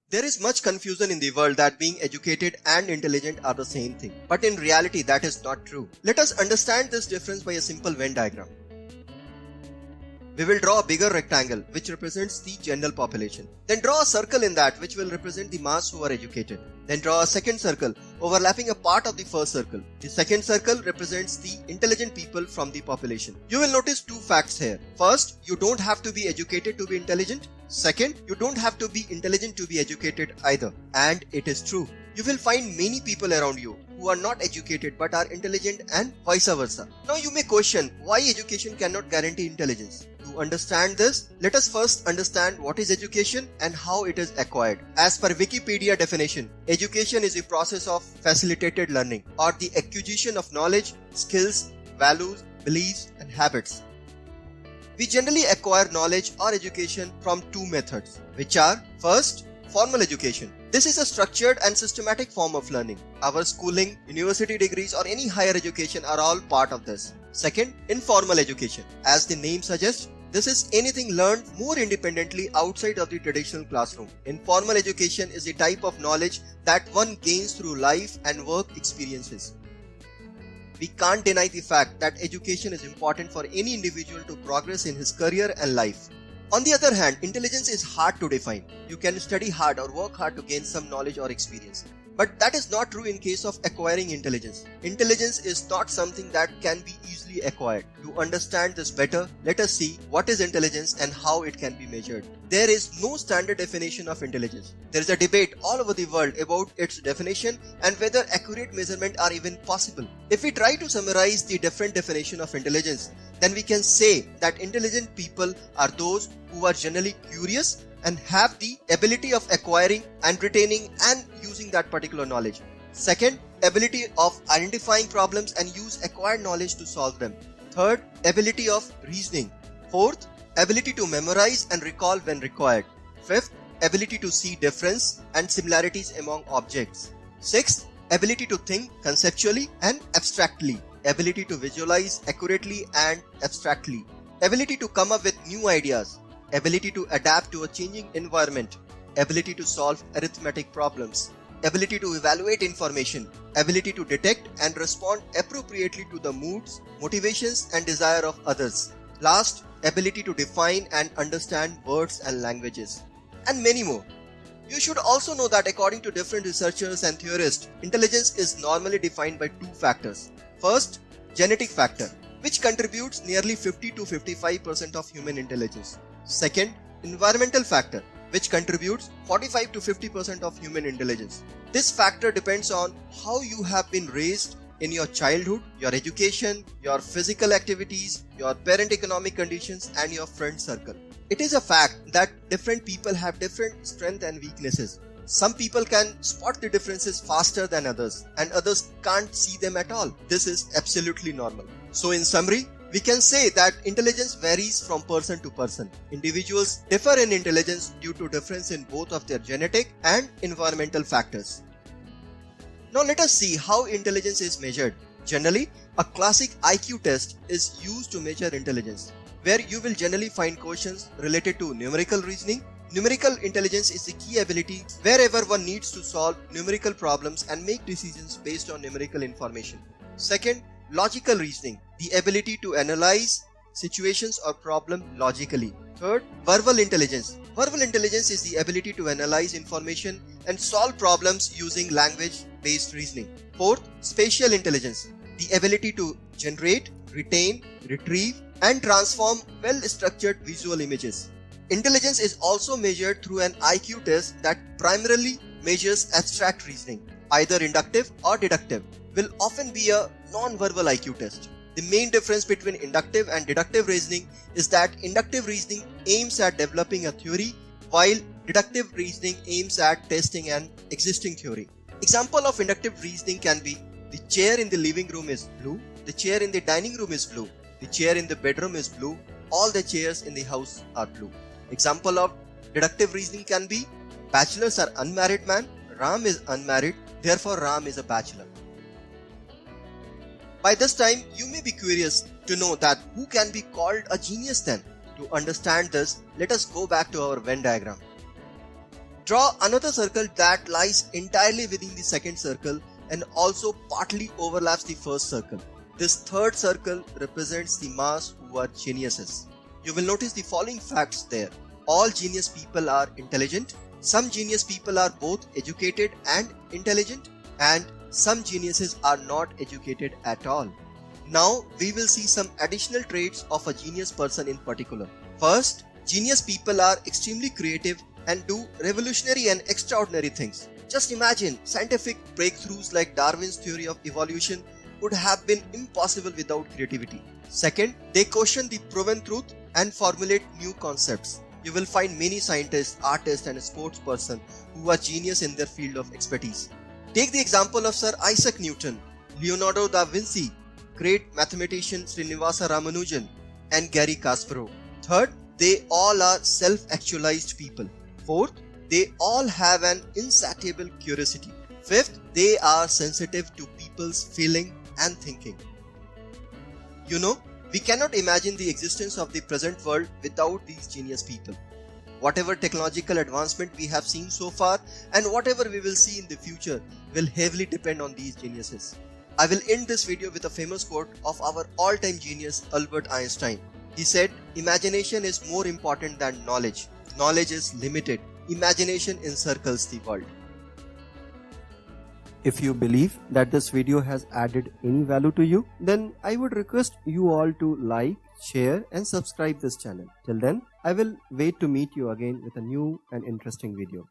There is much confusion in the world that being educated and intelligent are the same thing. But in reality, that is not true. Let us understand this difference by a simple Venn diagram. We will draw a bigger rectangle which represents the general population. Then draw a circle in that which will represent the mass who are educated. Then draw a second circle overlapping a part of the first circle. The second circle represents the intelligent people from the population. You will notice two facts here. First, you don't have to be educated to be intelligent. Second, you don't have to be intelligent to be educated either. And it is true. You will find many people around you who are not educated but are intelligent and vice versa. Now you may question why education cannot guarantee intelligence. To understand this, let us first understand what is education and how it is acquired. As per Wikipedia definition, education is a process of facilitated learning or the acquisition of knowledge, skills, values, beliefs and habits. We generally acquire knowledge or education from two methods, which are first, formal education. This is a structured and systematic form of learning. Our schooling, university degrees or any higher education are all part of this. Second, informal education. As the name suggests, this is anything learned more independently outside of the traditional classroom. Informal education is a type of knowledge that one gains through life and work experiences. We can't deny the fact that education is important for any individual to progress in his career and life. On the other hand, intelligence is hard to define. You can study hard or work hard to gain some knowledge or experience. But that is not true in case of acquiring intelligence. Intelligence is not something that can be easily acquired. To understand this better, let us see what is intelligence and how it can be measured. There is no standard definition of intelligence. There is a debate all over the world about its definition and whether accurate measurement are even possible. If we try to summarize the different definition of intelligence, then we can say that intelligent people are those who are generally curious and have the ability of acquiring and retaining and using that particular knowledge. Second, ability of identifying problems and use acquired knowledge to solve them. Third, ability of reasoning. Fourth, ability to memorize and recall when required. Fifth, ability to see difference and similarities among objects. Sixth, ability to think conceptually and abstractly. Ability to visualize accurately and abstractly. Ability to come up with new ideas. Ability to adapt to a changing environment, ability to solve arithmetic problems, ability to evaluate information, ability to detect and respond appropriately to the moods, motivations and desire of others. Last, ability to define and understand words and languages, and many more. You should also know that according to different researchers and theorists, intelligence is normally defined by two factors. First, genetic factor, which contributes nearly 50 to 55% of human intelligence. Second, environmental factor, which contributes 45 to 50% of human intelligence. This factor depends on how you have been raised in your childhood, your education, your physical activities, your parent economic conditions, and your friend circle. It is a fact that different people have different strengths and weaknesses. Some people can spot the differences faster than others, and others can't see them at all. This is absolutely normal. So in summary, we can say that intelligence varies from person to person. Individuals differ in intelligence due to difference in both of their genetic and environmental factors. Now let us see how intelligence is measured. Generally, a classic IQ test is used to measure intelligence, where you will generally find questions related to numerical reasoning. Numerical intelligence is the key ability wherever one needs to solve numerical problems and make decisions based on numerical information. Second, logical reasoning, the ability to analyze situations or problem logically. Third, verbal intelligence. Verbal intelligence is the ability to analyze information and solve problems using language-based reasoning. Fourth, spatial intelligence, the ability to generate, retain, retrieve, and transform well-structured visual images. Intelligence is also measured through an IQ test that primarily measures abstract reasoning, either inductive or deductive. Will often be a non-verbal IQ test. The main difference between inductive and deductive reasoning is that inductive reasoning aims at developing a theory, while deductive reasoning aims at testing an existing theory. Example of inductive reasoning can be: the chair in the living room is blue, the chair in the dining room is blue, the chair in the bedroom is blue, all the chairs in the house are blue. Example of deductive reasoning can be: bachelors are unmarried man, Ram is unmarried, therefore Ram is a bachelor. By this time, you may be curious to know that who can be called a genius then? To understand this, let us go back to our Venn diagram. Draw another circle that lies entirely within the second circle and also partly overlaps the first circle. This third circle represents the mass who are geniuses. You will notice the following facts there. All genius people are intelligent. Some genius people are both educated and intelligent, and some geniuses are not educated at all. Now we will see some additional traits of a genius person in particular. First, genius people are extremely creative and do revolutionary and extraordinary things. Just imagine, scientific breakthroughs like Darwin's theory of evolution would have been impossible without creativity. Second, they question the proven truth and formulate new concepts. You will find many scientists, artists and sports persons who are genius in their field of expertise. Take the example of Sir Isaac Newton, Leonardo da Vinci, great mathematician Srinivasa Ramanujan and Garry Kasparov. Third, they all are self-actualized people. Fourth, they all have an insatiable curiosity. Fifth, they are sensitive to people's feeling and thinking. You know, we cannot imagine the existence of the present world without these genius people. Whatever technological advancement we have seen so far and whatever we will see in the future will heavily depend on these geniuses. I will end this video with a famous quote of our all-time genius Albert Einstein. He said, "Imagination is more important than knowledge. Knowledge is limited. Imagination encircles the world." If you believe that this video has added any value to you, then I would request you all to like, share and subscribe this channel. Till then, I will wait to meet you again with a new and interesting video.